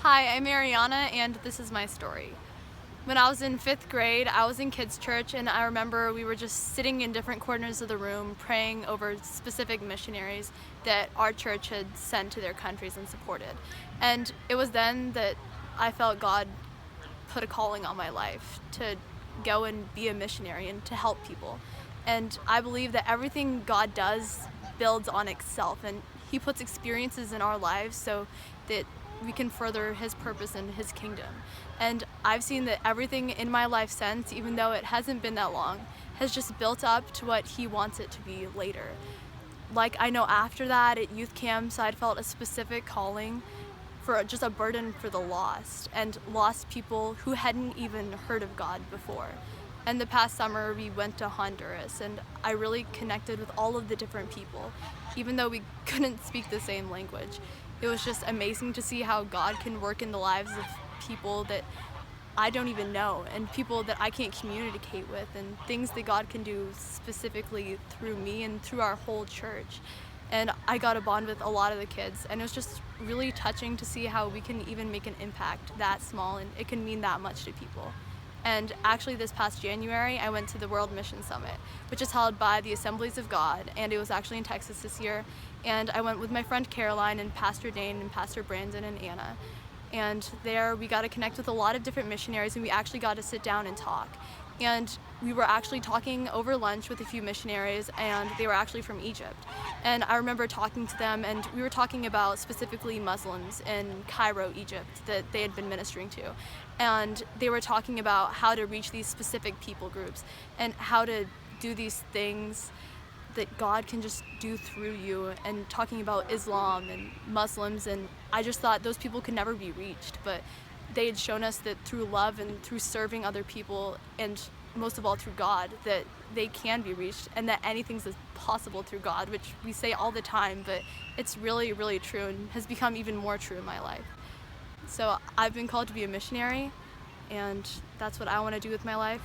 Hi, I'm Arianna, and this is my story. When I was in 5th grade, I was in kids' church, and I remember we were just sitting in different corners of the room praying over specific missionaries that our church had sent to their countries and supported. And it was then that I felt God put a calling on my life to go and be a missionary and to help people. And I believe that everything God does builds on itself, and He puts experiences in our lives so that we can further His purpose and His kingdom. And I've seen that everything in my life since, even though it hasn't been that long, has just built up to what He wants it to be later. Like, I know after that at youth camps, I'd felt a specific calling for just a burden for the lost and lost people who hadn't even heard of God before. And the past summer we went to Honduras, and I really connected with all of the different people, even though we couldn't speak the same language. It was just amazing to see how God can work in the lives of people that I don't even know, and people that I can't communicate with, and things that God can do specifically through me and through our whole church. And I got a bond with a lot of the kids, and it was just really touching to see how we can even make an impact that small, and it can mean that much to people. And actually this past January, I went to the World Mission Summit, which is held by the Assemblies of God, and it was actually in Texas this year. And I went with my friend Caroline and Pastor Dane and Pastor Brandon and Anna. And there we got to connect with a lot of different missionaries, and we actually got to sit down and talk. And we were actually talking over lunch with a few missionaries, and they were actually from Egypt. And I remember talking to them, and we were talking about specifically Muslims in Cairo, Egypt, that they had been ministering to. And they were talking about how to reach these specific people groups and how to do these things that God can just do through you, and talking about Islam and Muslims, and I just thought those people could never be reached, but they had shown us that through love and through serving other people, and most of all through God, that they can be reached, and that anything's possible through God, which we say all the time, but it's really, really true and has become even more true in my life. So I've been called to be a missionary, and that's what I want to do with my life.